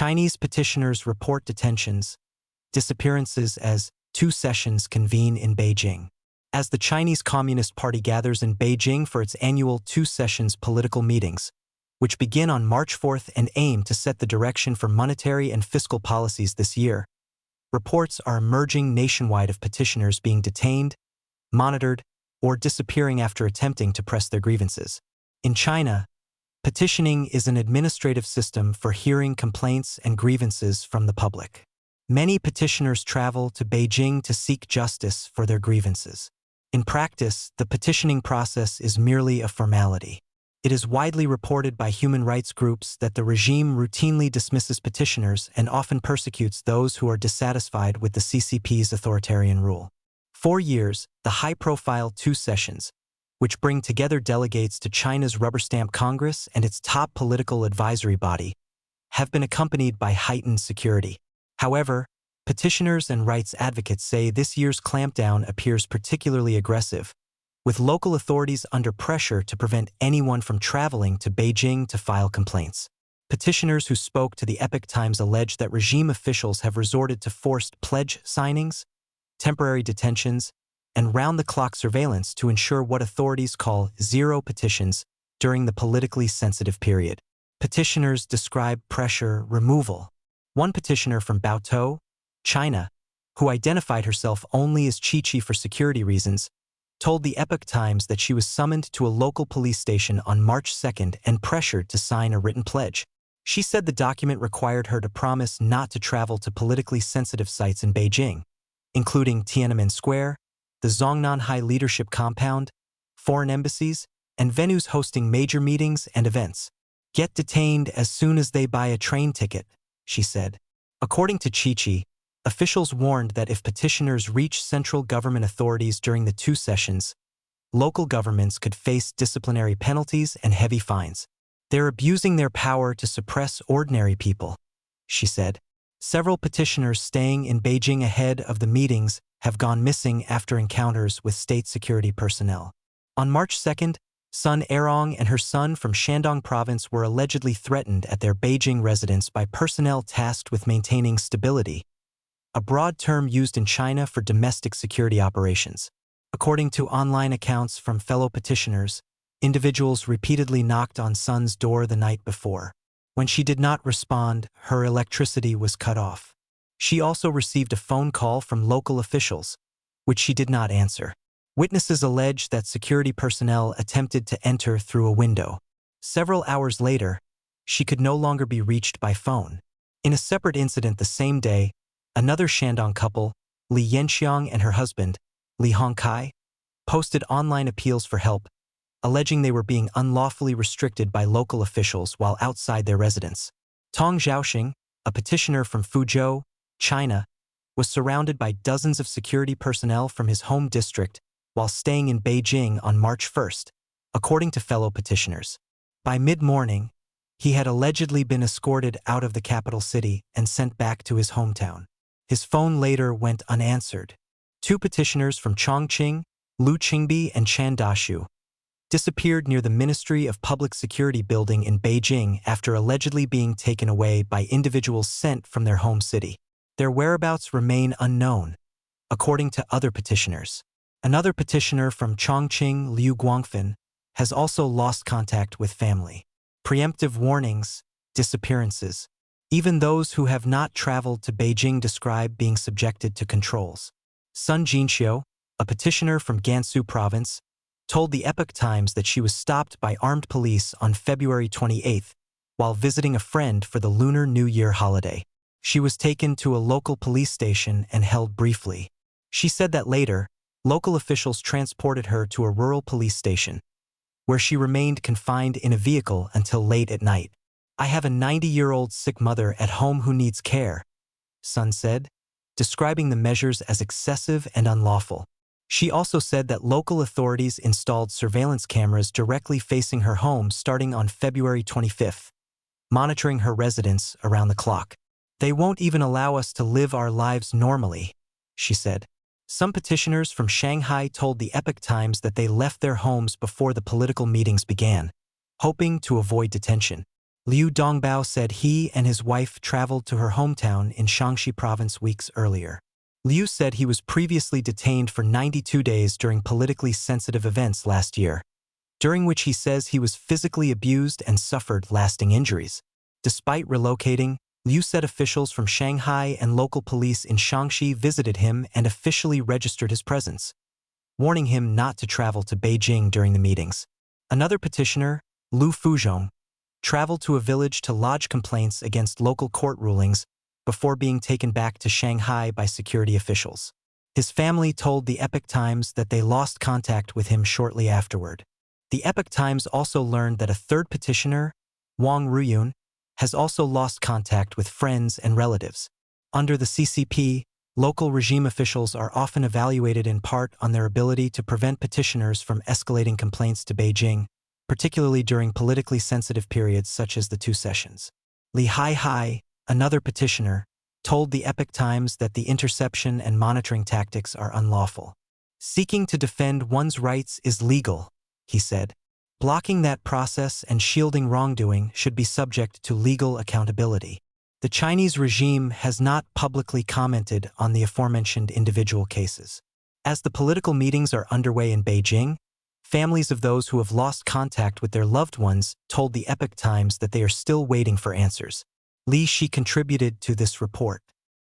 Chinese petitioners report detentions, disappearances as 2 sessions convene in Beijing. As the Chinese Communist Party gathers in Beijing for its annual 2 sessions political meetings, which begin on March 4th and aim to set the direction for monetary and fiscal policies this year, reports are emerging nationwide of petitioners being detained, monitored, or disappearing after attempting to press their grievances. In China, petitioning is an administrative system for hearing complaints and grievances from the public. Many petitioners travel to Beijing to seek justice for their grievances. In practice, the petitioning process is merely a formality. It is widely reported by human rights groups that the regime routinely dismisses petitioners and often persecutes those who are dissatisfied with the CCP's authoritarian rule. For years, the high-profile 2 sessions, which bring together delegates to China's rubber-stamp Congress and its top political advisory body, have been accompanied by heightened security. However, petitioners and rights advocates say this year's clampdown appears particularly aggressive, with local authorities under pressure to prevent anyone from traveling to Beijing to file complaints. Petitioners who spoke to the Epoch Times allege that regime officials have resorted to forced pledge signings, temporary detentions, and round-the-clock surveillance to ensure what authorities call zero petitions during the politically sensitive period. Petitioners describe pressure removal. One petitioner from Baotou, China, who identified herself only as Chi-Chi for security reasons, told the Epoch Times that she was summoned to a local police station on March 2nd and pressured to sign a written pledge. She said the document required her to promise not to travel to politically sensitive sites in Beijing, including Tiananmen Square, the Zhongnanhai Leadership Compound, foreign embassies, and venues hosting major meetings and events. Get detained as soon as they buy a train ticket, she said. According to Chi-Chi, officials warned that if petitioners reach central government authorities during the 2 sessions, local governments could face disciplinary penalties and heavy fines. They're abusing their power to suppress ordinary people, she said. Several petitioners staying in Beijing ahead of the meetings have gone missing after encounters with state security personnel. On March 2nd, Sun Erong and her son from Shandong province were allegedly threatened at their Beijing residence by personnel tasked with maintaining stability, a broad term used in China for domestic security operations. According to online accounts from fellow petitioners, individuals repeatedly knocked on Sun's door the night before. When she did not respond, her electricity was cut off. She also received a phone call from local officials, which she did not answer. Witnesses allege that security personnel attempted to enter through a window. Several hours later, she could no longer be reached by phone. In a separate incident the same day, another Shandong couple, Li Yanxiang and her husband, Li Hongkai, posted online appeals for help, alleging they were being unlawfully restricted by local officials while outside their residence. Tong Xiaoxing, a petitioner from Fuzhou, China, was surrounded by dozens of security personnel from his home district while staying in Beijing on March 1st, according to fellow petitioners. By mid-morning, he had allegedly been escorted out of the capital city and sent back to his hometown. His phone later went unanswered. 2 petitioners from Chongqing, Lu Qingbi and Chan Dashu, disappeared near the Ministry of Public Security building in Beijing after allegedly being taken away by individuals sent from their home city. Their whereabouts remain unknown, according to other petitioners. Another petitioner from Chongqing, Liu Guangfen, has also lost contact with family. Preemptive warnings, disappearances. Even those who have not traveled to Beijing describe being subjected to controls. Sun Jinxiu, a petitioner from Gansu province, told the Epoch Times that she was stopped by armed police on February 28th while visiting a friend for the Lunar New Year holiday. She was taken to a local police station and held briefly. She said that later, local officials transported her to a rural police station, where she remained confined in a vehicle until late at night. I have a 90-year-old sick mother at home who needs care, Sun said, describing the measures as excessive and unlawful. She also said that local authorities installed surveillance cameras directly facing her home starting on February 25th, monitoring her residence around the clock. They won't even allow us to live our lives normally, she said. Some petitioners from Shanghai told the Epoch Times that they left their homes before the political meetings began, hoping to avoid detention. Liu Dongbao said he and his wife traveled to her hometown in Shaanxi province weeks earlier. Liu said he was previously detained for 92 days during politically sensitive events last year, during which he says he was physically abused and suffered lasting injuries. Despite relocating, Liu said officials from Shanghai and local police in Shaanxi visited him and officially registered his presence, warning him not to travel to Beijing during the meetings. Another petitioner, Lu Fuzhong, traveled to a village to lodge complaints against local court rulings before being taken back to Shanghai by security officials. His family told the Epoch Times that they lost contact with him shortly afterward. The Epoch Times also learned that a third petitioner, Wang Ruyun, has also lost contact with friends and relatives. Under the CCP, local regime officials are often evaluated in part on their ability to prevent petitioners from escalating complaints to Beijing, particularly during politically sensitive periods such as the 2 sessions. Li Haihai, another petitioner, told the Epoch Times that the interception and monitoring tactics are unlawful. Seeking to defend one's rights is legal, he said. Blocking that process and shielding wrongdoing should be subject to legal accountability. The Chinese regime has not publicly commented on the aforementioned individual cases. As the political meetings are underway in Beijing, families of those who have lost contact with their loved ones told the Epoch Times that they are still waiting for answers. Li Shi contributed to this report.